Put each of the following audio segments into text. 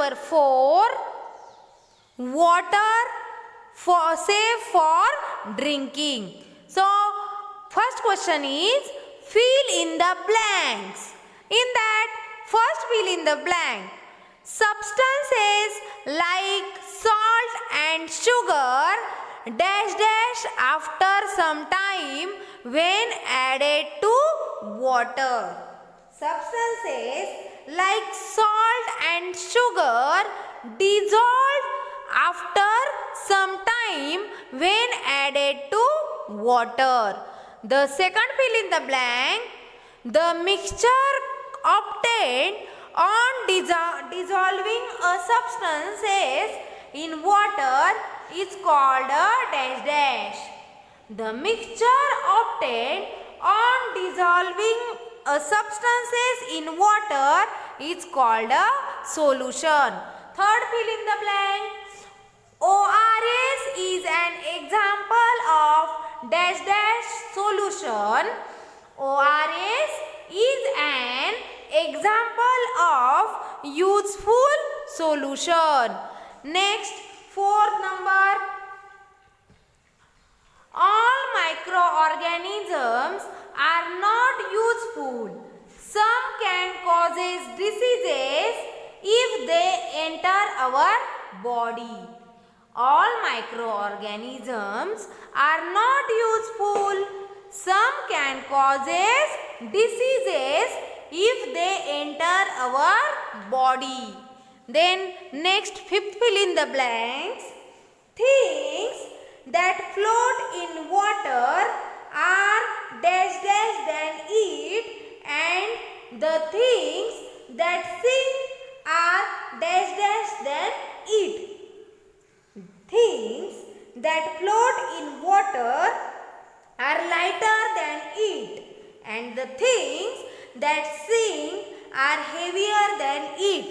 number 4. Water safe for drinking. So, first question is fill in the blanks. In that, first fill in the blank. Substances like salt and sugar dash dash after some time when added to water. Substances like salt and sugar dissolve after some time when added to water. The second fill in the blank. The mixture obtained on dissolving a substances in water is called a dash dash. The mixture obtained on dissolving a substances in water is called a solution. Third fill in the blank. ORS is an example of dash dash solution. ORS is an example of useful solution. Next, fourth number. All microorganisms are not useful. Some can cause diseases if they enter our body. All microorganisms are not useful. Some can cause diseases if they enter our body. Then next, fifth fill in the blanks. Things that float in water are dash dash than it, and the things that sink are dash dash than it. Things that float in water are lighter than it, and the things that sink are heavier than it.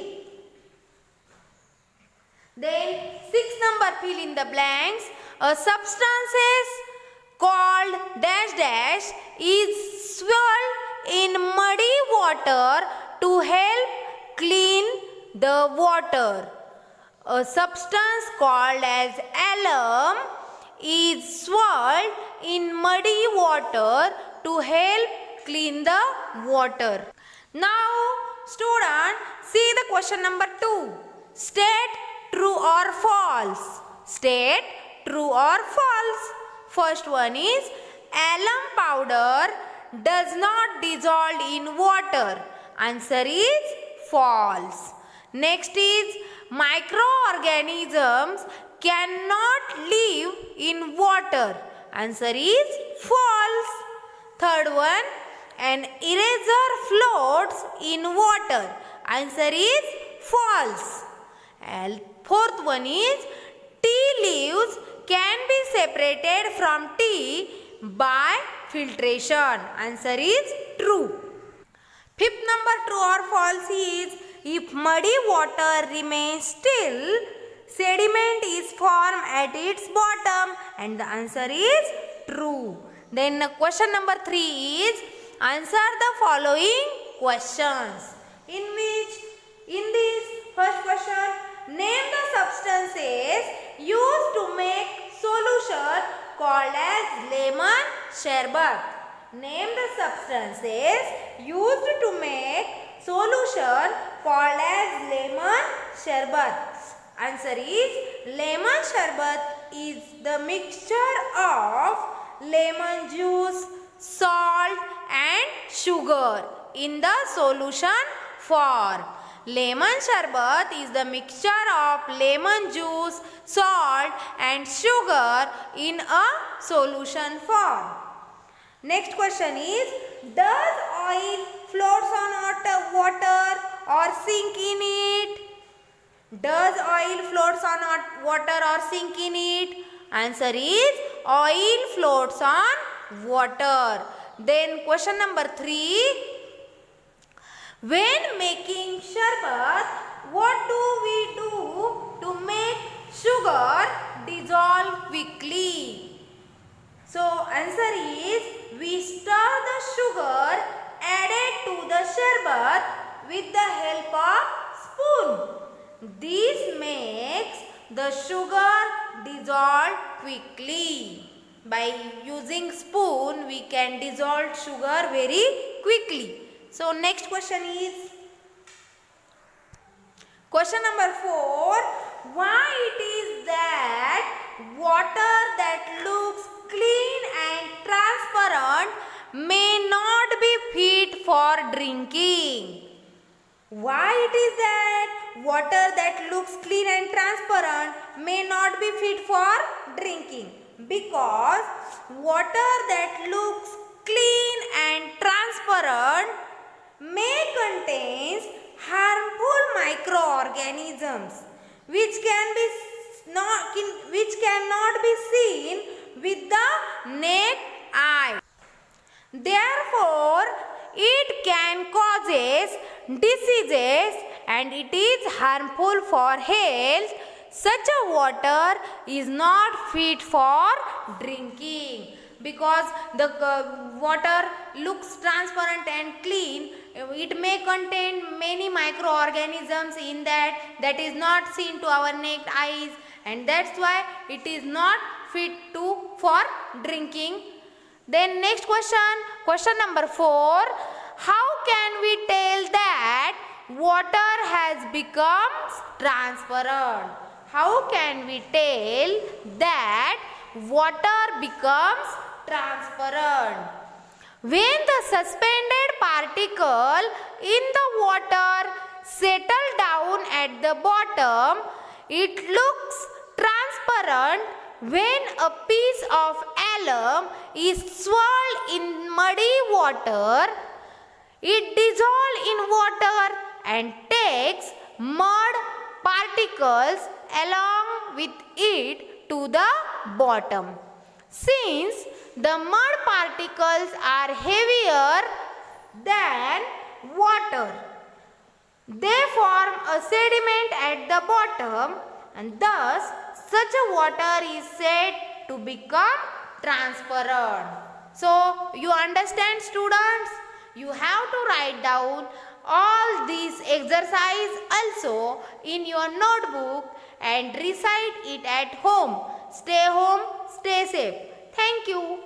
Then sixth number fill in the blanks. A substances called dash dash is swirled in muddy water to help clean the water. A substance called as alum is swirled in muddy water to help clean the water. Now, student, see the question number 2. State true or false. State true or false. First one is alum powder does not dissolve in water. Answer is false. Next is microorganisms cannot live in water. Answer is false. Third one, an eraser floats in water. Answer is false. And fourth one is tea leaves can be separated from tea by filtration. Answer is true. Fifth number, true or false is if muddy water remains still, sediment is formed at its bottom, and the answer is true. Then question number 3 is answer the following questions. In this first question, name the substances used to make solution called as lemon sherbet. Name the substances used to make solution called as lemon sherbet. Answer is lemon sherbet is the mixture of lemon juice, salt and sugar in the solution form. Lemon sherbet is the mixture of lemon juice, salt and sugar in a solution form. Next question is, does oil floats on water or sink in it? Does oil floats on water or sink in it? Answer is oil floats on water. Then question number 3. When making sherbet, what do we do to make sugar dissolve quickly? So answer is we stir the sugar added to the sherbet with the help of spoon. This makes the sugar dissolve quickly. By using spoon, we can dissolve sugar very quickly. So next question is question number 4. Why it is that water that looks clean and transparent may not be fit for drinking? Why it is that water that looks clean and transparent may not be fit for drinking? Because water that looks clean and transparent may contain harmful microorganisms which cannot be seen with the naked eye. Therefore, it can cause diseases and it is harmful for health. Such a water is not fit for drinking. Because the water looks transparent and clean, it may contain many microorganisms in that is not seen to our naked eyes, and that's why it is not fit for drinking. Then next question number 4. How can we tell that water has become transparent? How can we tell that water becomes transparent? When the suspended particle in the water settle down at the bottom, it looks transparent. When a piece of alum is swirled in muddy water, it dissolves in water and takes mud particles along with it to the bottom. Since the mud particles are heavier than water, they form a sediment at the bottom, and thus such a water is said to become transparent. So, you understand, students? You have to write down all these exercises also in your notebook and recite it at home. Stay home, stay safe. Thank you.